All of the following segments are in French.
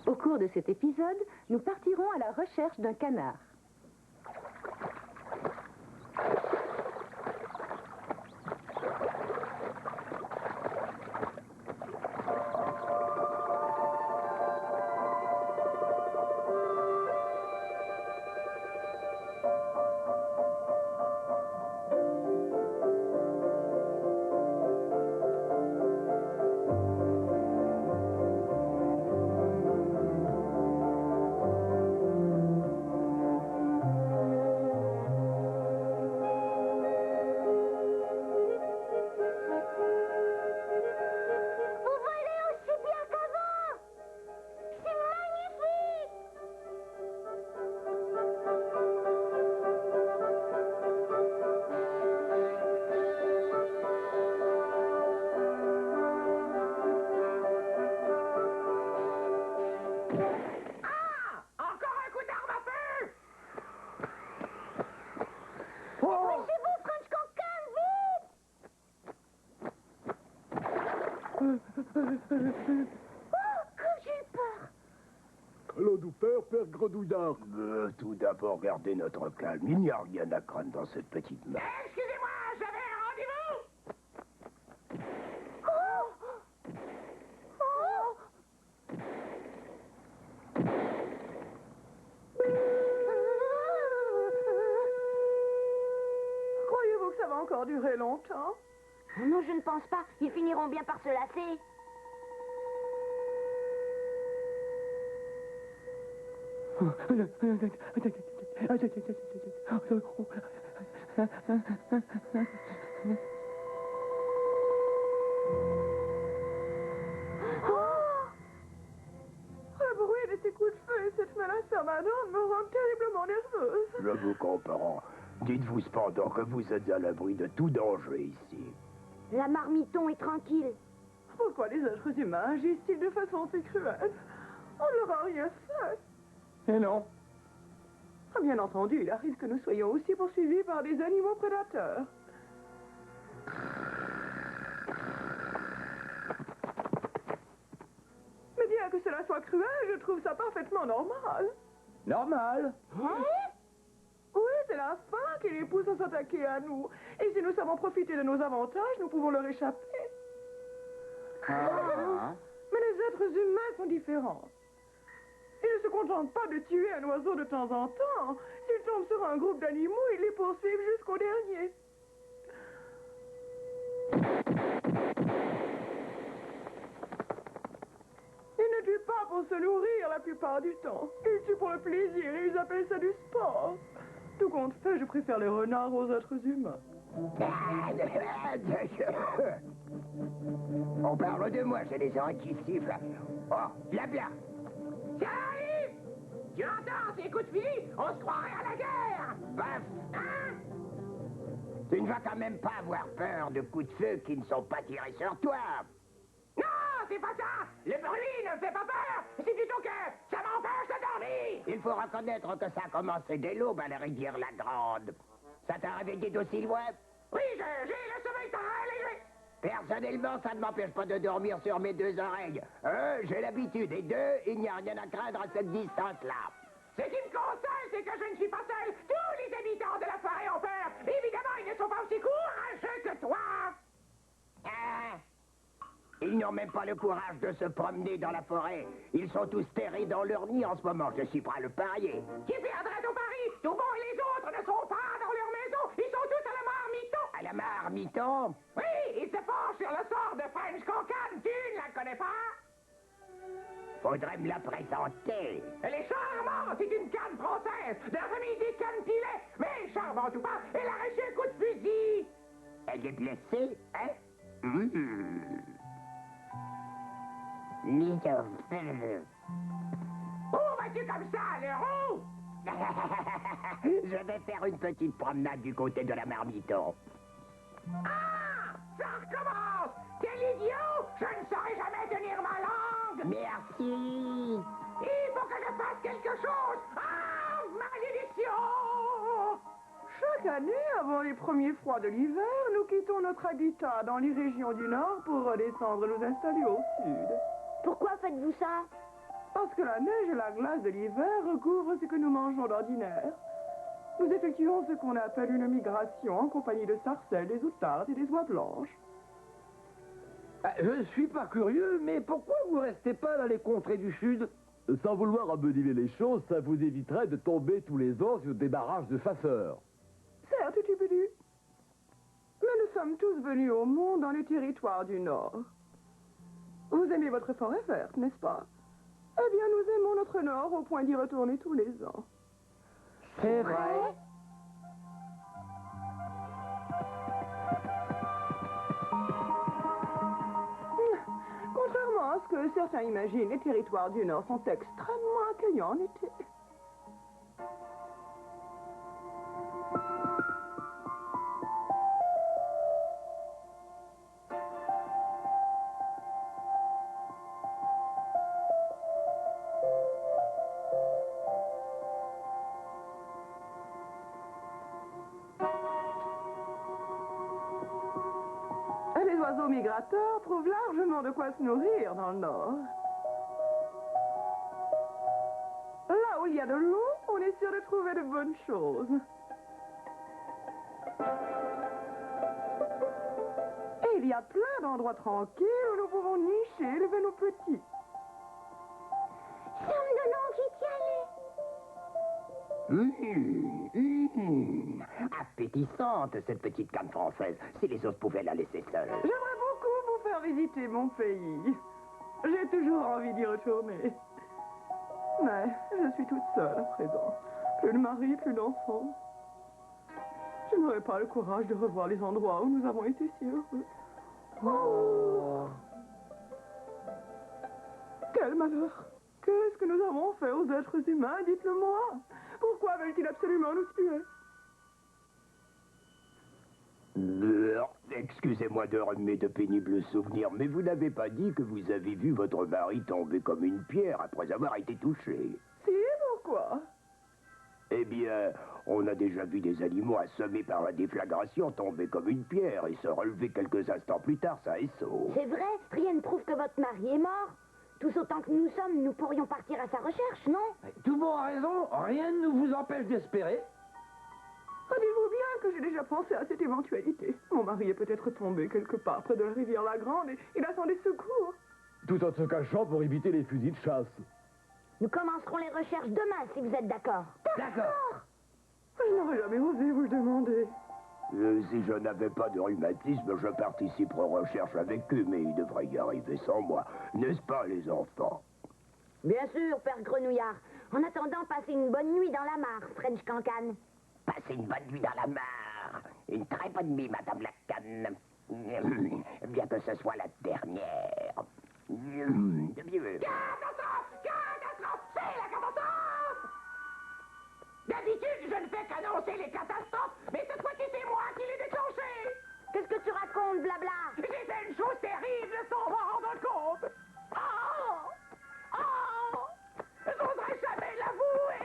Au cours de cet épisode, nous partirons à la recherche d'un canard. Allons nous peur Gredouillard. Tout d'abord, gardez notre calme. Il n'y a rien à craindre dans cette petite main. Excusez-moi, j'avais un rendez-vous. Croyez-vous que ça va encore durer longtemps? Non, je ne pense pas. Ils finiront bien par se lasser. Le bruit de ces coups de feu et cette menace permanente me rendent terriblement nerveuse. Je vous comprends. Dites-vous cependant que vous êtes à l'abri de tout danger ici. La marmiton est tranquille. Pourquoi les êtres humains agissent-ils de façon si cruelle? On ne leur a rien fait. Et non. Bien entendu, il arrive que nous soyons aussi poursuivis par des animaux prédateurs. Mais bien que cela soit cruel, je trouve ça parfaitement normal. Normal. Oui, c'est la faim qui les pousse à s'attaquer à nous. Et si nous savons profiter de nos avantages, nous pouvons leur échapper. Mais les êtres humains sont différents. Ils ne se contentent pas de tuer un oiseau de temps en temps. S'ils tombent sur un groupe d'animaux, ils les poursuivent jusqu'au dernier. Ils ne tuent pas pour se nourrir la plupart du temps. Ils tuent pour le plaisir et ils appellent ça du sport. Tout compte fait, je préfère les renards aux êtres humains. On parle de moi, j'ai les oreilles qui sifflent. Oh, là, là. Ça arrive. Tu entends ces coups de fusil? On se croirait à la guerre. Paf. Hein? Tu ne vas quand même pas avoir peur de coups de feu qui ne sont pas tirés sur toi. Non, c'est pas ça. Le bruit ne me fait pas peur. C'est plutôt que ça m'empêche de dormir. Il faut reconnaître que ça a commencé dès l'aube à la rivière La Grande. Ça t'a réveillé d'aussi loin? Oui, j'ai le sommeil très léger. Personnellement, ça ne m'empêche pas de dormir sur mes deux oreilles. J'ai l'habitude, et deux, il n'y a rien à craindre à cette distance-là. Ce qui me console, c'est que je ne suis pas seul. Tous les habitants de la forêt ont peur. Évidemment, ils ne sont pas aussi courageux que toi. Ah. Ils n'ont même pas le courage de se promener dans la forêt. Ils sont tous terrés dans leur nid en ce moment. Je suis prêt à le parier. Qui perdrait ton pari? Toubon et les autres ne sont pas dans leur maison. Ils sont tous à la marmiton. À la marmiton? Oui, ils se penchent sur le sort de French Concan. Tu ne la connais pas? Faudrait me la présenter. Elle est charmante. C'est une canne française de la famille des cannes pilets. Mais charmante ou pas, elle a reçu un coup de fusil. Elle est blessée, hein? Où vas-tu comme ça, le roux? Je vais faire une petite promenade du côté de la marmiton. Ah! Ça recommence! Quel idiot! Je ne saurais jamais tenir ma langue! Merci. Il faut que je fasse quelque chose! Ah! Malédiction! Chaque année, avant les premiers froids de l'hiver, nous quittons notre habitat dans les régions du nord pour redescendre nous installer au sud. Pourquoi faites-vous ça? Parce que la neige et la glace de l'hiver recouvrent ce que nous mangeons d'ordinaire. Nous effectuons ce qu'on appelle une migration en compagnie de sarcelles, des outardes et des oies blanches. Je ne suis pas curieux, mais pourquoi vous restez pas dans les contrées du sud? Sans vouloir embellir les choses, ça vous éviterait de tomber tous les ans sur des barrages de chasseurs. Certes, Tupidu. Mais nous sommes tous venus au monde dans les territoires du Nord. Vous aimez votre forêt verte, n'est-ce pas? Eh bien, nous aimons notre Nord au point d'y retourner tous les ans. C'est vrai. Contrairement à ce que certains imaginent, les territoires du Nord sont extrêmement accueillants en été. Les oiseaux migrateurs trouvent largement de quoi se nourrir dans le Nord. Là où il y a de l'eau, on est sûr de trouver de bonnes choses. Et il y a plein d'endroits tranquilles où nous pouvons nicher et élever nos petits. Ça me donne envie d'y aller. Appétissante, cette petite canne française. Si les autres pouvaient la laisser seule. J'aimerais beaucoup vous faire visiter mon pays. J'ai toujours envie d'y retourner. Mais je suis toute seule à présent. Plus de mari, plus d'enfants. Je n'aurais pas le courage de revoir les endroits où nous avons été si heureux. Oh. Quel malheur! Qu'est-ce que nous avons fait aux êtres humains? Dites-le-moi. Pourquoi veulent-ils absolument nous tuer? Excusez-moi de remuer de pénibles souvenirs, mais vous n'avez pas dit que vous avez vu votre mari tomber comme une pierre après avoir été touché. Si, pourquoi? Eh bien, on a déjà vu des animaux assommés par la déflagration tomber comme une pierre et se relever quelques instants plus tard, ça est saut. C'est vrai, rien ne prouve que votre mari est mort. Tous autant que nous sommes, nous pourrions partir à sa recherche, non? Tout bon a raison, rien ne vous empêche d'espérer. Dites-vous bien que j'ai déjà pensé à cette éventualité. Mon mari est peut-être tombé quelque part près de la rivière La Grande et il attend des secours. Tout en se cachant pour éviter les fusils de chasse. Nous commencerons les recherches demain, si vous êtes d'accord. D'accord. Je n'aurais jamais osé vous le demander. Si je n'avais pas de rhumatisme, je participerais aux recherches avec eux, mais ils devraient y arriver sans moi. N'est-ce pas, les enfants? Bien sûr, père Grenouillard. En attendant, passez une bonne nuit dans la mare, French Cancan. Passez une bonne nuit dans la mare. Une très bonne nuit, Madame la Canne. Bien que ce soit la dernière. Catastrophe! Catastrophe! C'est la catastrophe! D'habitude, je ne fais qu'annoncer les catastrophes, mais cette fois-ci, c'est moi qui les déclenché. Qu'est-ce que tu racontes, blabla? J'ai fait une chose terrible sans m'en rendre compte. Oh! Oh! J'oserais jamais l'avouer.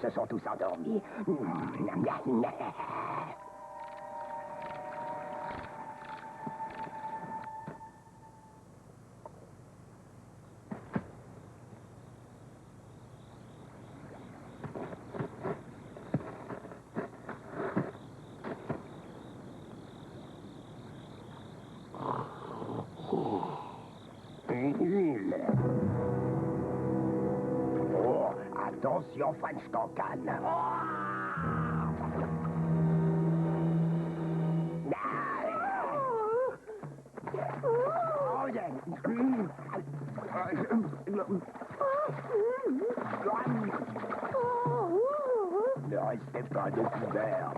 se sont tous endormis. Oh, attention, Franch'Cancan. Ne restez pas découvert.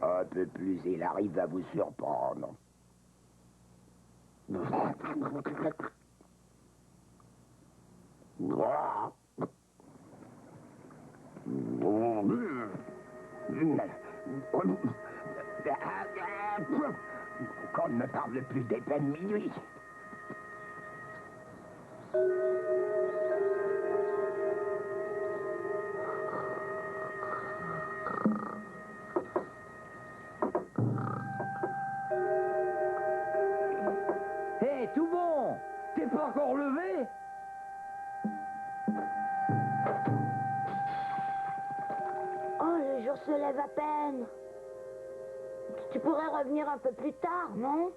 Un peu plus, il arrive à vous surprendre. Qu'on ne me parle plus des peines minuit. Hé, tout bon! T'es pas encore levé? Oh, le jour se lève à peine. Tu pourrais revenir un peu plus tard, non?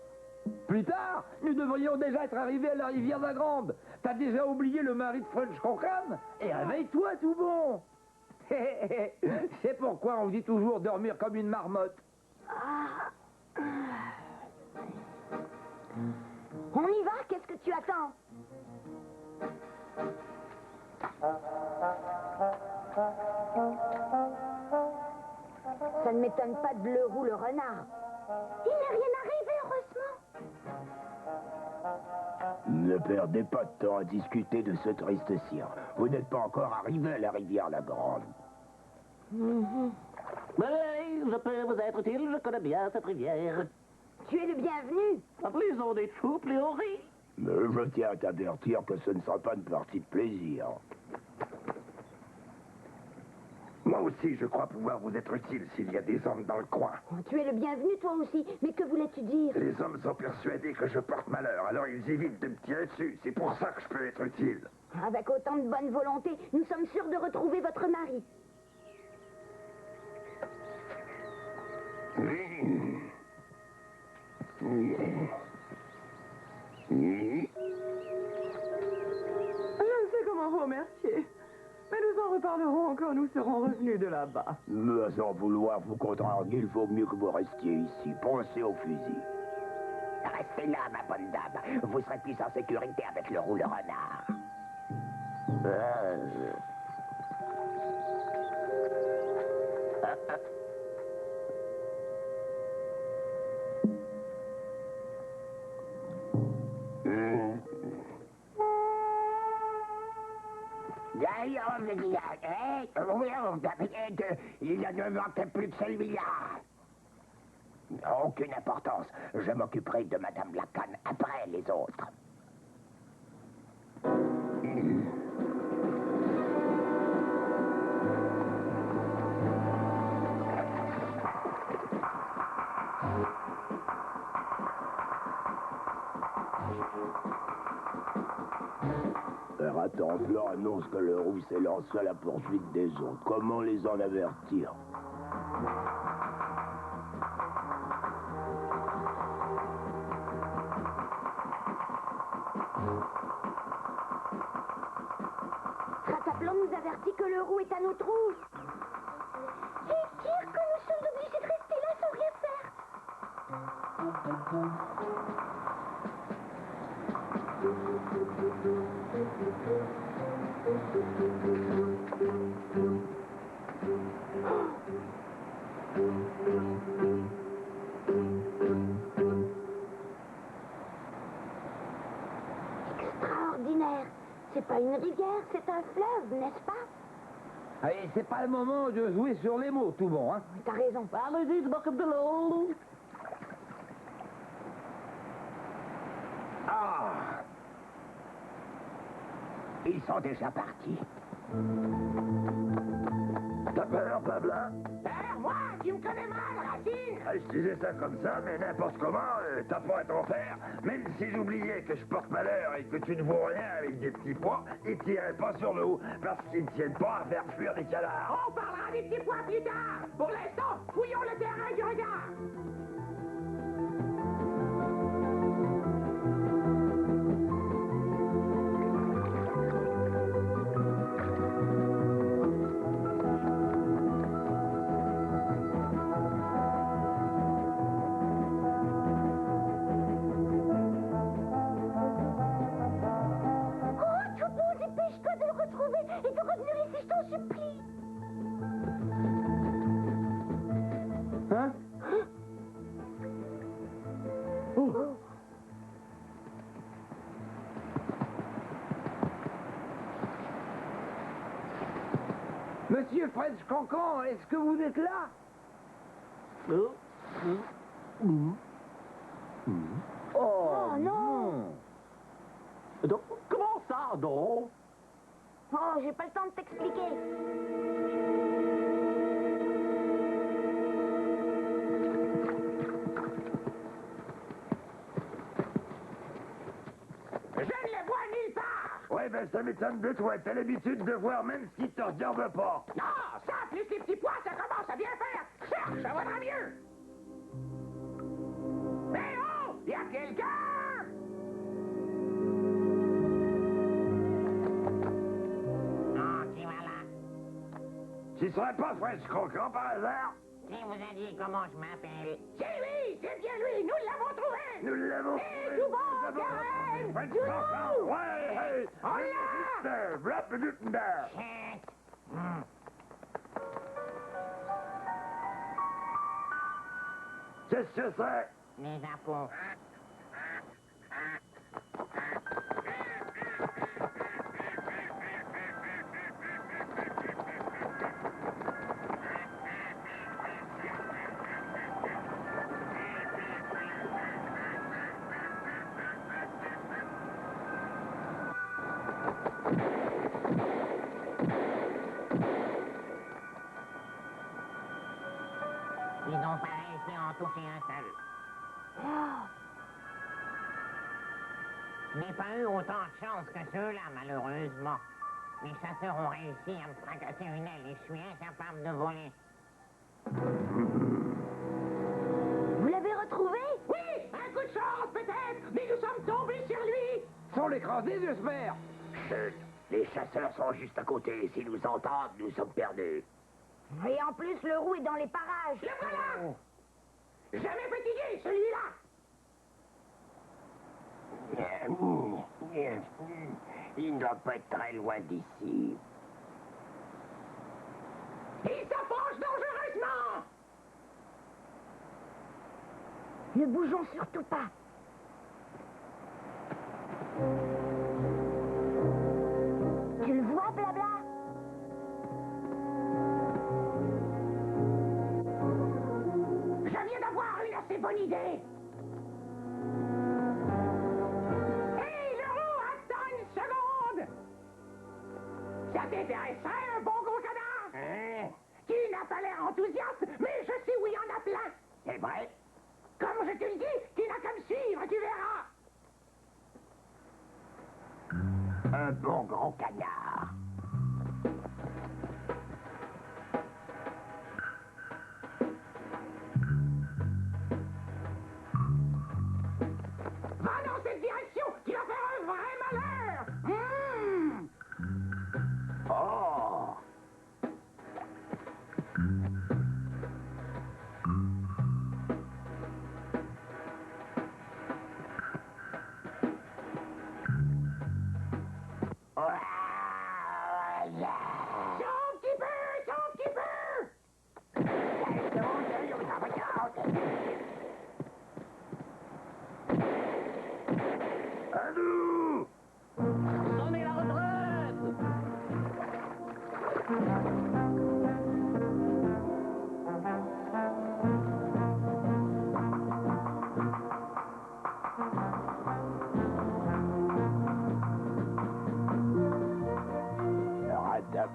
Plus tard, nous devrions déjà être arrivés à la rivière la Grande. T'as déjà oublié le mari de Franch'Cancan? Et réveille-toi, tout bon! C'est pourquoi on dit toujours dormir comme une marmotte. Ah. On y va? Qu'est-ce que tu attends? Ça ne m'étonne pas de Leroux le renard. Il n'est rien arrivé, heureusement. Ne perdez pas de temps à discuter de ce triste cire. Vous n'êtes pas encore arrivé à la rivière la Grande. Mais je peux vous être utile, je connais bien cette rivière. Tu es le bienvenu. Plus on est fou, plus on rit. Mais je tiens à t'avertir que ce ne sera pas une partie de plaisir. Moi aussi, je crois pouvoir vous être utile s'il y a des hommes dans le coin. Oh, tu es le bienvenu, toi aussi. Mais que voulais-tu dire? Les hommes sont persuadés que je porte malheur, alors ils évitent de me tirer dessus. C'est pour ça que je peux être utile. Avec autant de bonne volonté, nous sommes sûrs de retrouver votre mari. Je ne sais comment vous remercier. Mais nous en reparlerons quand nous serons revenus de là-bas. Mais sans vouloir vous contrarier, il vaut mieux que vous restiez ici. Pensez au fusil. Restez là, ma bonne dame. Vous serez plus en sécurité avec le roux le renard. Il ne manquait plus que celui-là. Aucune importance. Je m'occuperai de Madame Lacan après les autres. Un temple annonce que le roux s'est lancé à la poursuite des autres. Comment les en avertir? Rataplan nous avertit que le roux est à nos trousses. Et dire que nous sommes obligés de rester là sans rien faire. Extraordinaire. C'est pas une rivière, c'est un fleuve, n'est-ce pas? Allez, c'est pas le moment de jouer sur les mots, tout bon, hein. Oui, t'as raison. Allez-y, je m'occupe de l'eau. Ah! Ils sont déjà partis. T'as peur, Pabla? Moi, tu me connais mal, Racine. Ah, je disais ça comme ça, mais n'importe comment, t'as pas à t'en faire. Même si j'oubliais que je porte malheur et que tu ne vaux rien avec des petits pois, ils tiraient pas sur nous, parce qu'ils ne tiennent pas à faire fuir des canards. On parlera des petits pois plus tard. Pour l'instant, fouillons le terrain du regard. Oh, tout bon, dépêche-toi de le retrouver et de revenir ici, je t'en supplie. Hein? Monsieur French Cancan, est-ce que vous êtes là? Oh, non. Donc, comment ça, donc? Oh, j'ai pas le temps de t'expliquer. Je ne les vois nulle part. Ouais, ben ça m'étonne de toi, t'as l'habitude de voir même ce qui te regarde pas. Non, ça, plus les petits pois, ça commence à bien faire. Cherche, ça vaudra mieux. Mais oh, il y a quelqu'un. Oh, qui voilà? Tu serais pas French Cancan par hasard? Qui vous a dit comment je m'appelle? C'est lui, c'est bien lui, nous l'avons trouvé. Nous l'avons Eh, trouvé. tout bon, Nous avons Karen. French Tout Cancan. bon. Ouais, hey. On l'a. Rap Gutenberg. Chut! Qu'est-ce que c'est? Les impôts. Ils n'ont pas réussi à en toucher un seul. Je n'ai pas eu autant de chance que ceux-là, malheureusement. Les chasseurs ont réussi à me fracasser une aile et je suis incapable de voler. Vous l'avez retrouvé? Oui, un coup de chance peut-être, mais nous sommes tombés sur lui. Sans l'écraser, j'espère. Chut. Les chasseurs sont juste à côté. S'ils nous entendent, nous sommes perdus. Et en plus, le roux est dans les parages. Le voilà. Jamais fatigué, celui-là. Il ne doit pas être très loin d'ici. Il s'approche dangereusement. Ne bougeons surtout pas. Tu le vois, Blabla? Je viens d'avoir une assez bonne idée. Hé, le roux, attends une seconde. Ça t'intéresserait, un bon gros canard? Tu n'as pas l'air enthousiaste, mais je sais où il y en a plein. C'est vrai? Comme je te le dis, tu n'as qu'à me suivre, tu verras. Un bon gros canard. Va dans cette direction, tu vas faire un vrai malheur. Oh!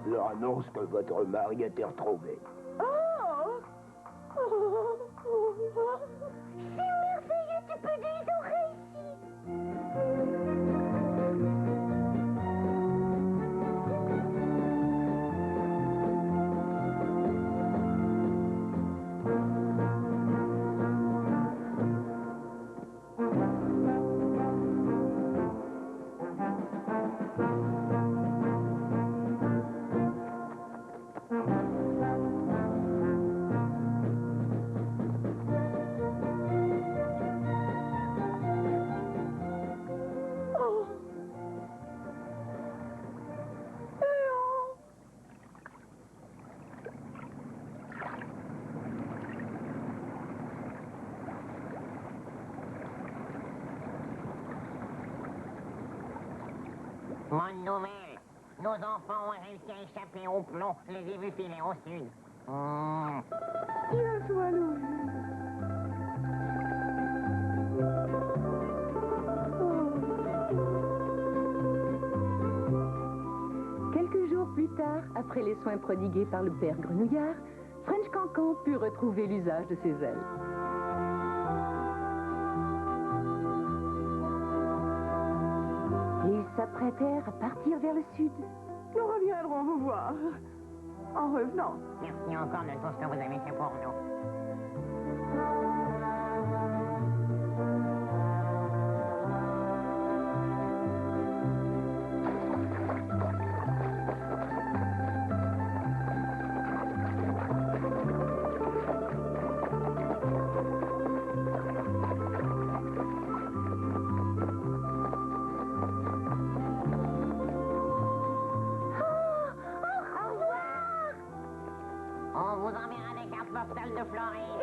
Leur annonce que votre mari a été retrouvé. Oh! C'est merveilleux, tu peux dire qu'ils ont réussi. Bonne nouvelle. Nos enfants ont réussi à échapper au plomb. Je les ai vus filer au sud. Dieu soit loué. Quelques jours plus tard, après les soins prodigués par le père Grenouillard, French Cancan put retrouver l'usage de ses ailes. Ils s'apprêtèrent à partir vers le sud. Nous reviendrons vous voir. En revenant. Merci encore de tout ce que vous avez fait pour nous. On vous enverra des cartes postales de Floride.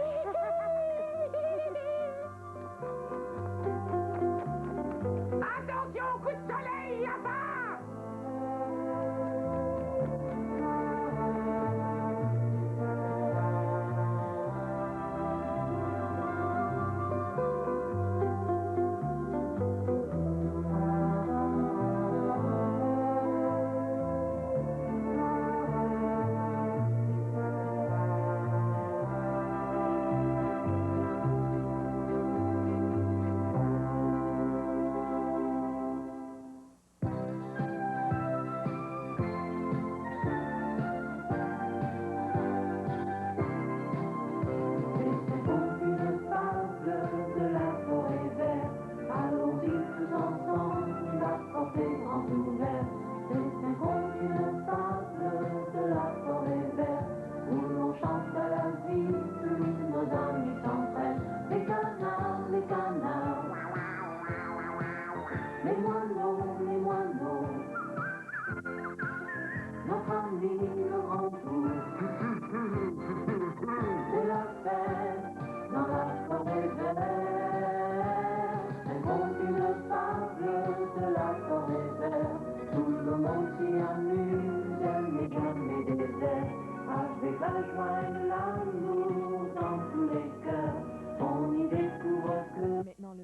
Attention au coup de soleil, là-bas! Maintenant, le